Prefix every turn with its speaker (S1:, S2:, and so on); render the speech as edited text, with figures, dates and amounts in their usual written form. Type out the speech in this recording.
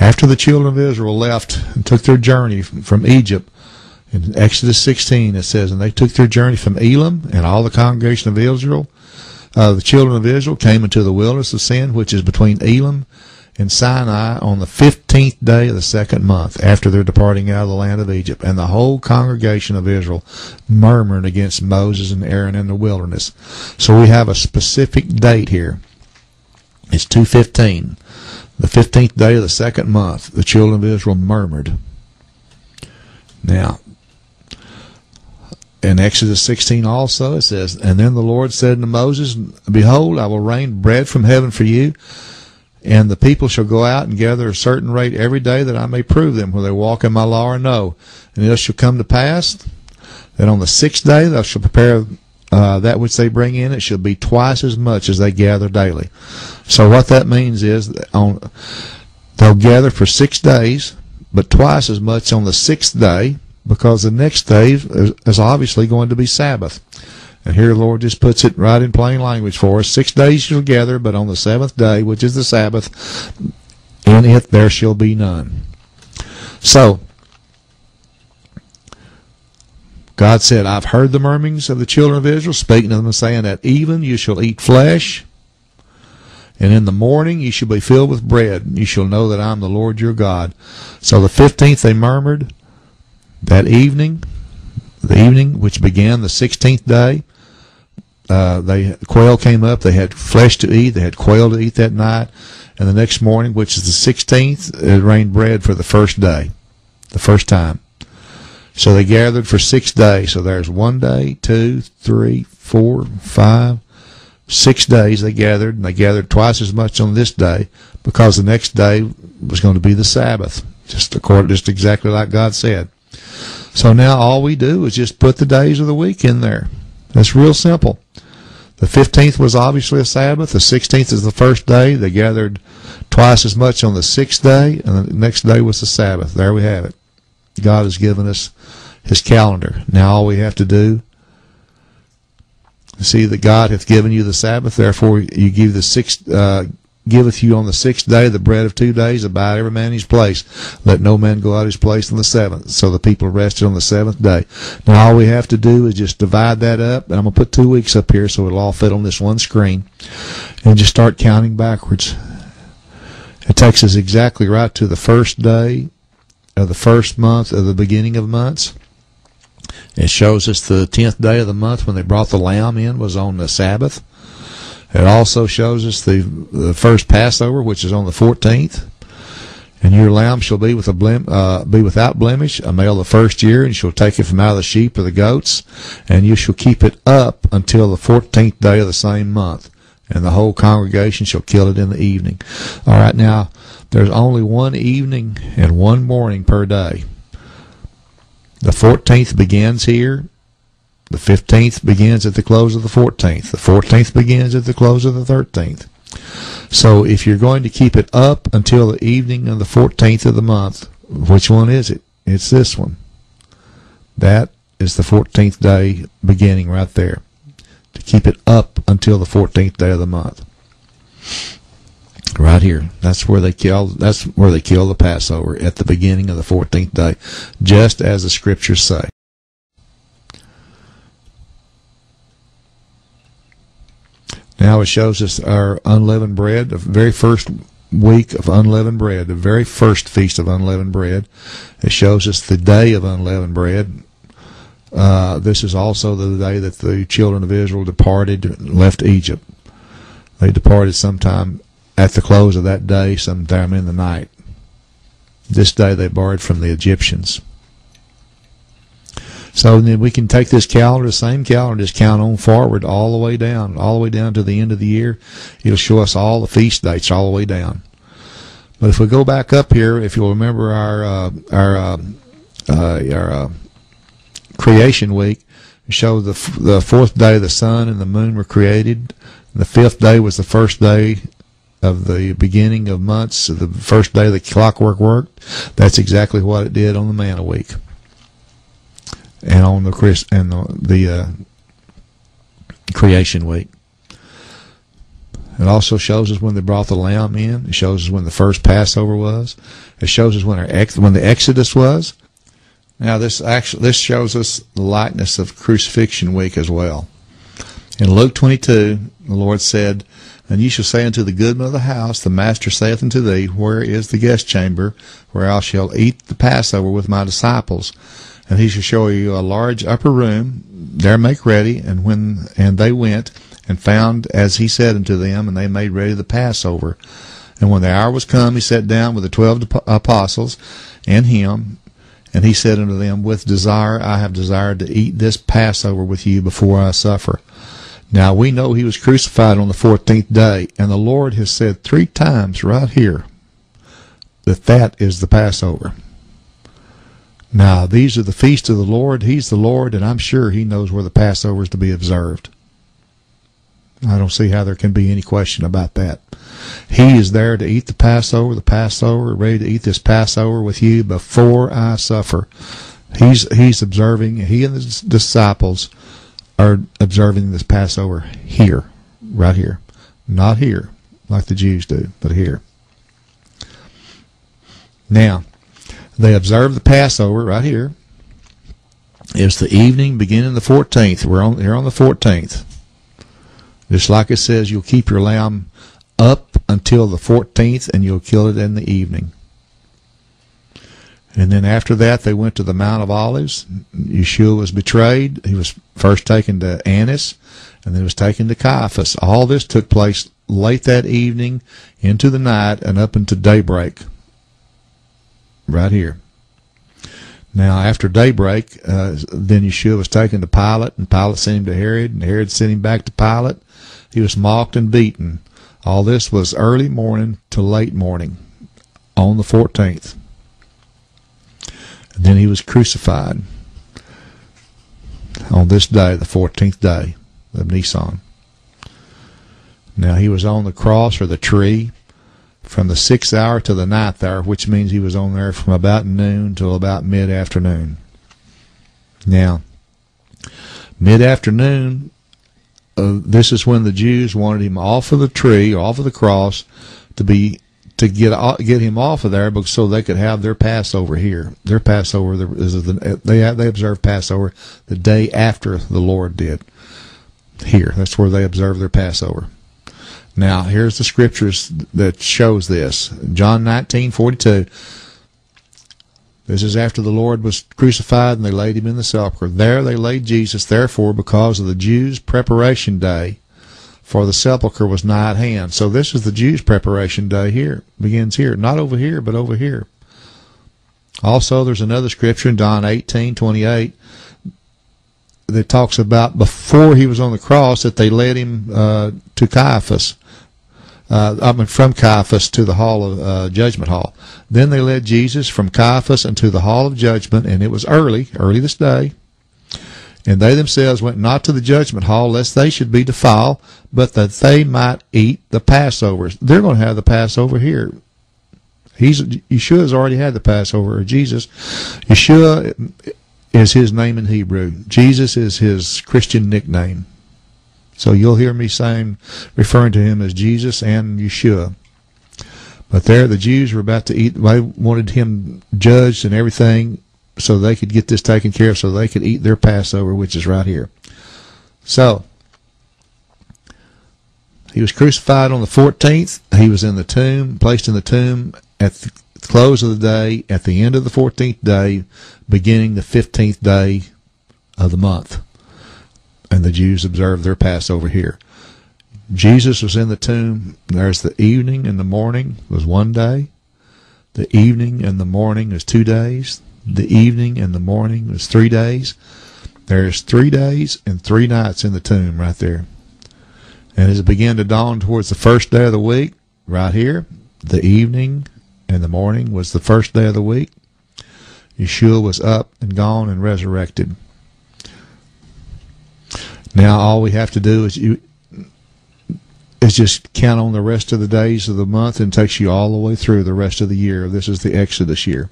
S1: After the children of Israel left and took their journey from Egypt, in Exodus 16 it says, and they took their journey from Elim, and all the congregation of Israel, the children of Israel came into the wilderness of Sin, which is between Elim and Sinai, on the 15th day of the second month after their departing out of the land of Egypt. And the whole congregation of Israel murmured against Moses and Aaron in the wilderness. So we have a specific date here. It's 2:15. The 15th day of the second month, the children of Israel murmured. Now, in Exodus 16 also it says, and then the Lord said unto Moses, behold, I will rain bread from heaven for you, and the people shall go out and gather a certain rate every day, that I may prove them whether they walk in my law or no. And it shall come to pass that on the 6th day thou shalt prepare that which they bring in. It shall be twice as much as they gather daily. So what that means is they'll gather for 6 days, but twice as much on the 6th day, because the next day is obviously going to be Sabbath. And here the Lord just puts it right in plain language for us. 6 days shall gather, but on the 7th day, which is the Sabbath, in it there shall be none. So, God said, I've heard the murmurings of the children of Israel, speaking to them and saying, at even you shall eat flesh, and in the morning you shall be filled with bread. You shall know that I am the Lord your God. So the 15th they murmured. That evening, the evening which began the 16th day, quail came up. They had flesh to eat. They had quail to eat that night. And the next morning, which is the 16th, it rained bread for the first day, the first time. So they gathered for 6 days. So there's 1 day, 2, 3, 4, 5, 6 days they gathered, and they gathered twice as much on this day, because the next day was going to be the Sabbath, just exactly like God said. So now all we do is just put the days of the week in there. That's real simple. The 15th was obviously a Sabbath. The 16th is the first day. They gathered twice as much on the 6th day, and the next day was the Sabbath. There we have it. God has given us His calendar. Now all we have to do is see that God hath given you the Sabbath. Therefore you give giveth you on the 6th day the bread of 2 days, abide every man in his place. Let no man go out of his place on the 7th. So the people rested on the 7th day. Now all we have to do is just divide that up. And I'm going to put 2 weeks up here so it'll all fit on this one screen. And just start counting backwards. It takes us exactly right to the first day of the first month of the beginning of months. It shows us the 10th day of the month when they brought the lamb in was on the Sabbath. It also shows us the first Passover, which is on the 14th. And your lamb shall be without blemish, a male the first year, and you shall take it from out of the sheep or the goats, and you shall keep it up until the 14th day of the same month. And the whole congregation shall kill it in the evening. All right, now, there's only one evening and one morning per day. The 14th begins here. The 15th begins at the close of the 14th. The 14th begins at the close of the 13th. So if you're going to keep it up until the evening of the 14th of the month, which one is it? It's this one. That is the 14th day beginning right there. To keep it up until the 14th day of the month. Right here. That's where they kill the Passover, at the beginning of the 14th day, just as the scriptures say. Now it shows us our unleavened bread, the very first week of unleavened bread, the very first feast of unleavened bread. It shows us the day of unleavened bread. This is also the day that the children of Israel departed and left Egypt. They departed sometime at the close of that day, sometime in the night. This day they borrowed from the Egyptians. So then we can take this calendar, the same calendar, just count on forward all the way down to the end of the year. It'll show us all the feast dates all the way down. But if we go back up here, if you'll remember our creation week, it showed the 4th day the sun and the moon were created. The 5th day was the first day of the beginning of months, the first day the clockwork worked. That's exactly what it did on the Manna week. And on the creation week. It also shows us when they brought the lamb in. It shows us when the first Passover was. It shows us when the Exodus was. Now this shows us the likeness of crucifixion week as well. In Luke 22, the Lord said, "And ye shall say unto the goodman of the house, the master saith unto thee, Where is the guest chamber, where I shall eat the Passover with my disciples? And he shall show you a large upper room, there make ready. And they went and found as he said unto them, and they made ready the Passover. And when the hour was come, he sat down with the 12 apostles and him, and he said unto them, With desire I have desired to eat this Passover with you before I suffer." Now we know he was crucified on the 14th day, and the Lord has said 3 times right here that is the Passover. Now these are the feasts of the Lord. He's the Lord, and I'm sure he knows where the Passover is to be observed. I don't see how there can be any question about that. He is there to eat the Passover, ready to eat this Passover with you before I suffer. He's observing, he and his disciples are observing this Passover here, right here. Not here, like the Jews do, but here. Now, they observe the Passover right here. It's the evening beginning the 14th. We're here on the 14th. Just like it says, you'll keep your lamb up until the 14th, and you'll kill it in the evening. And then after that, they went to the Mount of Olives. Yeshua was betrayed. He was first taken to Annas, and then was taken to Caiaphas. All this took place late that evening, into the night, and up into daybreak. Right here. Now, after daybreak, then Yeshua was taken to Pilate, and Pilate sent him to Herod, and Herod sent him back to Pilate. He was mocked and beaten. All this was early morning to late morning on the 14th. And then he was crucified on this day, the 14th day of Nisan. Now, he was on the cross or the tree from the 6th hour to the 9th hour, which means he was on there from about noon till about mid-afternoon. Now, mid-afternoon, this is when the Jews wanted him off of the tree, off of the cross, to get him off of there, so they could have their Passover here. Their Passover they observed Passover the day after the Lord did. Here, that's where they observed their Passover. Now, here's the scriptures that shows this. John 19:42. This is after the Lord was crucified, and they laid him in the sepulchre. There they laid Jesus, therefore, because of the Jews' preparation day, for the sepulchre was nigh at hand. So this is the Jews' preparation day here. Begins here. Not over here, but over here. Also, there's another scripture in John 18:28 that talks about before he was on the cross that they led him to Caiaphas. From Caiaphas to the hall of judgment hall. Then they led Jesus from Caiaphas into the hall of judgment, and it was early this day. And they themselves went not to the judgment hall, lest they should be defiled, but that they might eat the Passover. They're going to have the Passover here. Yeshua has already had the Passover, or Jesus. Yeshua is his name in Hebrew. Jesus is his Christian nickname. So you'll hear me referring to him as Jesus and Yeshua. But there, the Jews were about to eat. They wanted him judged and everything, so they could get this taken care of, so they could eat their Passover, which is right here. So, he was crucified on the 14th. He was in the tomb, placed in the tomb at the close of the day, at the end of the 14th day, beginning the 15th day of the month. And the Jews observed their Passover here. Jesus was in the tomb. There's the evening and the morning was one day. The evening and the morning is 2 days. The evening and the morning is 3 days. There's 3 days and 3 nights in the tomb right there. And as it began to dawn towards the first day of the week, right here, the evening and the morning was the first day of the week. Yeshua was up and gone and resurrected. Now all we have to do is just count on the rest of the days of the month, and it takes you all the way through the rest of the year. This is the Exodus year.